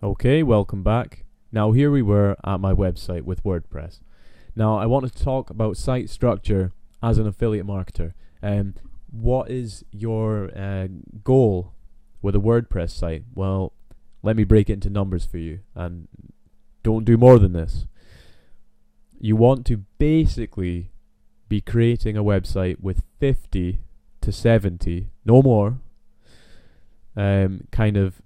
Okay, welcome back. Now here we were at my website with WordPress. Now I wanted to talk about site structure as an affiliate marketer. What is your goal with a WordPress site? Well, let me break it into numbers for you, and don't do more than this. You want to basically be creating a website with 50 to 70, no more, kind of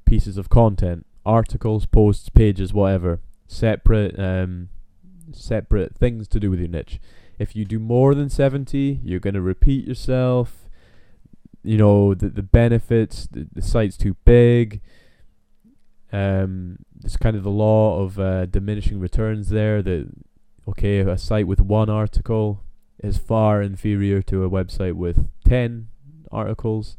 pieces of content, articles, posts, pages, whatever, separate things to do with your niche. If you do more than 70, you're going to repeat yourself. You know, the benefits, the site's too big. It's kind of the law of diminishing returns there, that okay, a site with one article is far inferior to a website with 10 articles.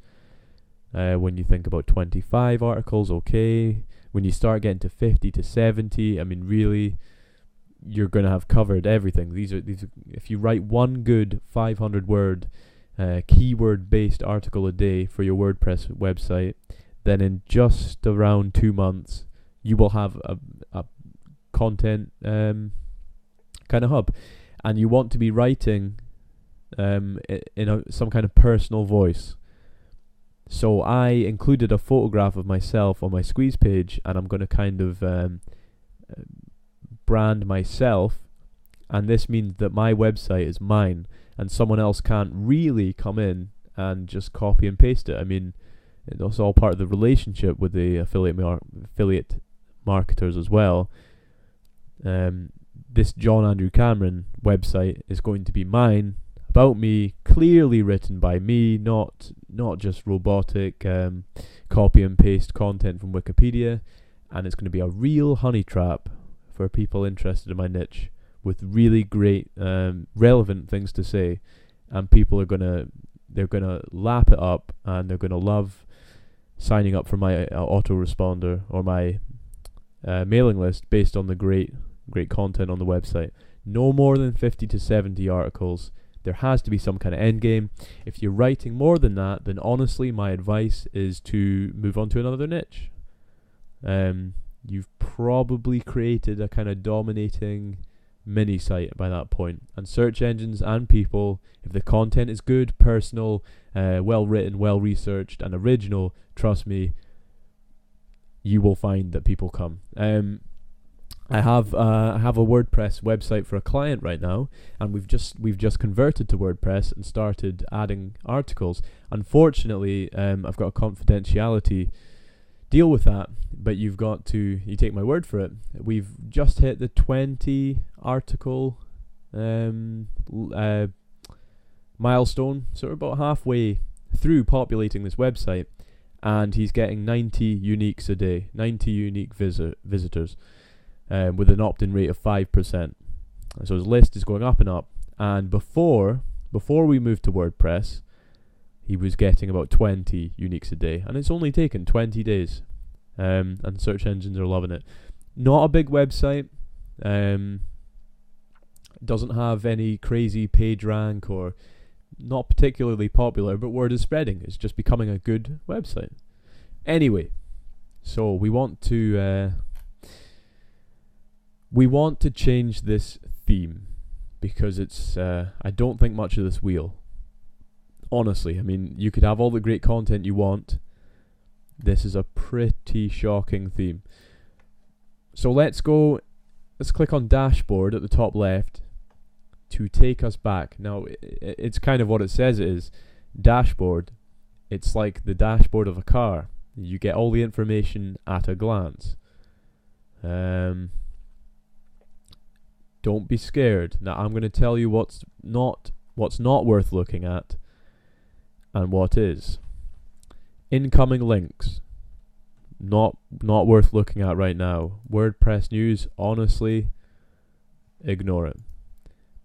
When you think about 25 articles, okay. When you start getting to 50 to 70, I mean, really, you're going to have covered everything. These are if you write one good 500-word keyword-based article a day for your WordPress website, then in just around 2 months, you will have a content kind of hub. And you want to be writing in some kind of personal voice. So I included a photograph of myself on my squeeze page, and I'm going to kind of brand myself, and this means that my website is mine, and someone else can't really come in and just copy and paste it. I mean, it's all part of the relationship with the affiliate marketers as well. This John Andrew Cameron website is going to be mine, about me, clearly written by me, not just robotic copy and paste content from Wikipedia, and it's going to be a real honey trap for people interested in my niche, with really great relevant things to say, and people are gonna lap it up, and they're gonna love signing up for my autoresponder or my mailing list based on the great content on the website. No more than 50 to 70 articles. There has to be some kind of end game. If you're writing more than that, then honestly, my advice is to move on to another niche. You've probably created a kind of dominating mini site by that point. And search engines and people, if the content is good, personal, well written, well researched, and original, trust me, you will find that people come. I have a WordPress website for a client right now, and we've just converted to WordPress and started adding articles. Unfortunately, I've got a confidentiality deal with that, but you take my word for it. We've just hit the 20 article milestone, so we're about halfway through populating this website, and he's getting 90 uniques a day, 90 unique visitors. With an opt-in rate of 5%. So his list is going up and up. And before we moved to WordPress, he was getting about 20 uniques a day. And it's only taken 20 days. And search engines are loving it. Not a big website. Doesn't have any crazy page rank, or not particularly popular, but word is spreading. It's just becoming a good website. Anyway, so we want to change this theme, because it's I don't think much of this wheel. Honestly, I mean, you could have all the great content you want. This is a pretty shocking theme. So let's click on dashboard at the top left to take us back. Now, it's kind of what it says it is. Dashboard. It's like the dashboard of a car. You get all the information at a glance. Don't be scared. Now I'm going to tell you what's not worth looking at, and what is. Incoming links. Not worth looking at right now. WordPress news, honestly, ignore it.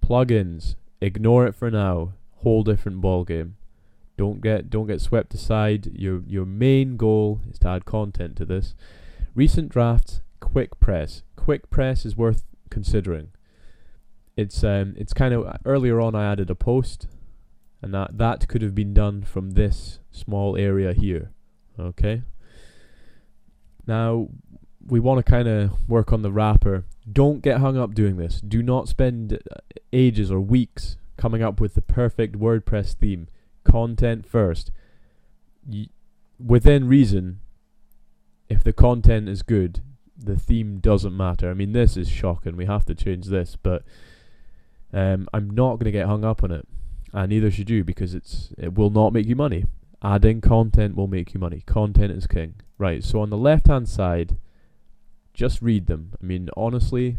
Plugins, ignore it for now. Whole different ball game. Don't get swept aside. Your main goal is to add content to this. Recent drafts, quick press. Quick press is worth considering. It's kind of, earlier on I added a post, and that could have been done from this small area here. Okay. Now, we want to kind of work on the wrapper. Don't get hung up doing this. Do not spend ages or weeks coming up with the perfect WordPress theme. Content first. Within reason, if the content is good, the theme doesn't matter. I mean, this is shocking. We have to change this, but I'm not going to get hung up on it, and neither should you, because it will not make you money. Adding content will make you money. Content is king. Right, so on the left-hand side, just read them. I mean, honestly,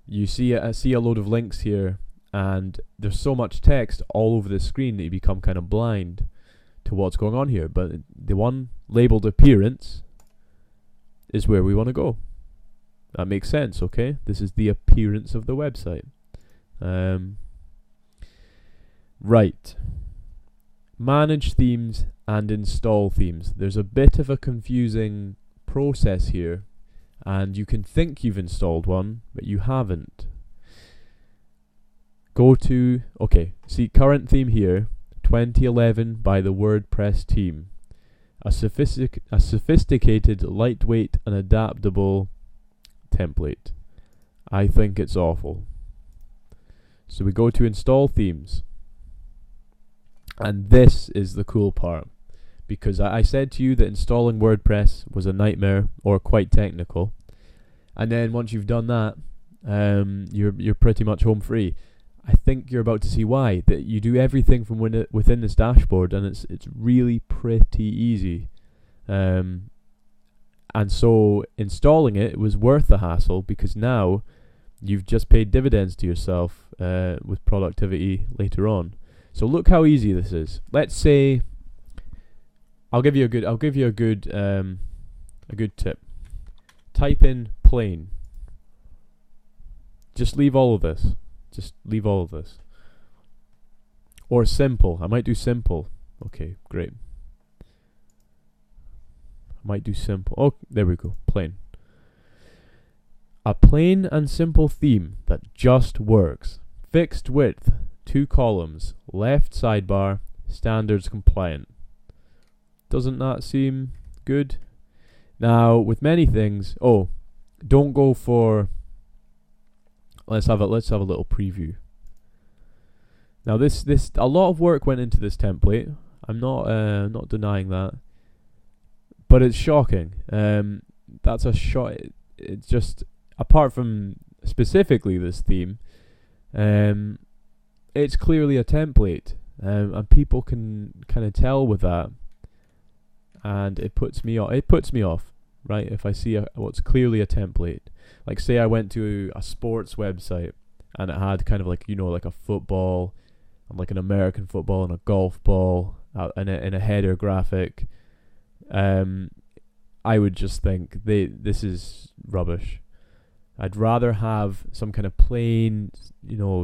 I see a load of links here, and there's so much text all over the screen that you become kind of blind to what's going on here. But the one labeled appearance is where we want to go. That makes sense, okay? This is the appearance of the website. Right. Manage themes and install themes. There's a bit of a confusing process here, and you can think you've installed one, but you haven't. Go to, see current theme here, 2011 by the WordPress team. A sophisticated, lightweight and adaptable template. I think it's awful. So we go to install themes. And this is the cool part, because I said to you that installing WordPress was a nightmare or quite technical, and then once you've done that, you're pretty much home free. I think you're about to see why. That you do everything from within this dashboard, and it's really pretty easy. And so installing it was worth the hassle, because now you've just paid dividends to yourself with productivity later on. So look how easy this is. Let's say I'll give you a good tip. Type in plain. Just leave all of this. Or simple. I might do simple. Okay, great. I might do simple. Oh, there we go. Plain. A plain and simple theme that just works. Fixed width. 2 columns, left sidebar, standards compliant. Doesn't that seem good? Now, with many things, don't go for. Let's have a little preview. Now, this a lot of work went into this template. I'm not denying that, but it's shocking. That's a shot. It's just, apart from specifically this theme, it's clearly a template, and people can kind of tell with that, and it puts me off, right? If I see what's clearly a template, like say I went to a sports website and it had kind of like like a football and like an American football and a golf ball in a header graphic, I would just think this is rubbish. I'd rather have some kind of plain,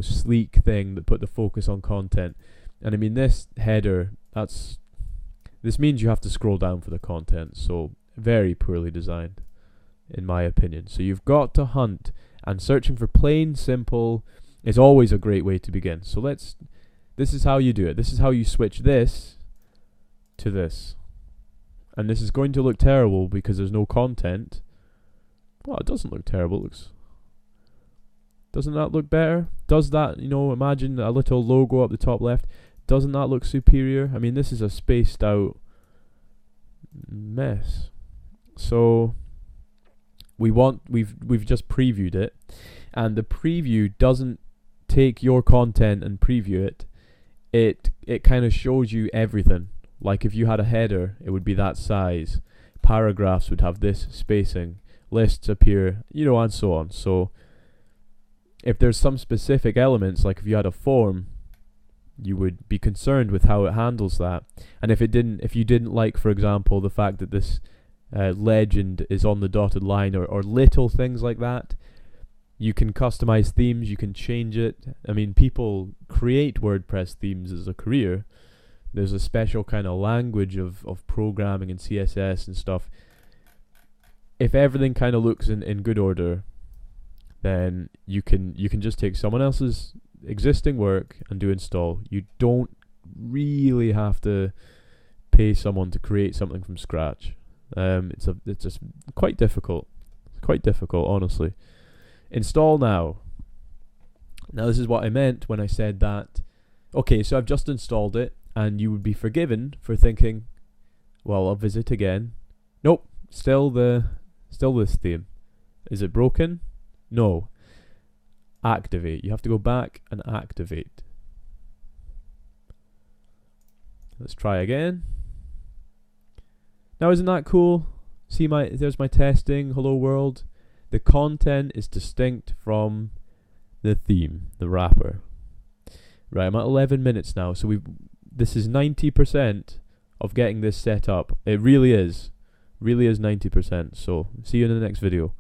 sleek thing that put the focus on content. And I mean, this header, this means you have to scroll down for the content. So very poorly designed, in my opinion. So you've got to hunt, and searching for plain, simple is always a great way to begin. So this is how you do it. This is how you switch this to this. And this is going to look terrible because there's no content. Well, it doesn't look terrible. Doesn't that look better? Does that, imagine a little logo up the top left. Doesn't that look superior? I mean, this is a spaced out mess. So we've just previewed it, and the preview doesn't take your content and preview it. It kind of shows you everything. Like if you had a header, it would be that size. Paragraphs would have this spacing. Lists appear, and so on. So if there's some specific elements, like if you had a form, you would be concerned with how it handles that. And if you didn't like, for example, the fact that this legend is on the dotted line, or little things like that, you can customize themes, you can change it. I mean, people create WordPress themes as a career. There's a special kind of language of programming and CSS and stuff. If everything kind of looks in good order, then you can just take someone else's existing work and do install. You don't really have to pay someone to create something from scratch. It's just quite difficult. Quite difficult, honestly. Install now. Now this is what I meant when I said that. Okay, so I've just installed it, and you would be forgiven for thinking, well, I'll visit again. Nope, still this theme. Is it broken? No. Activate. You have to go back and activate. Let's try again. Now isn't that cool? See there's my testing, hello world. The content is distinct from the theme, the wrapper. Right, I'm at 11 minutes now, so this is 90% of getting this set up. It really is 90%. So see you in the next video.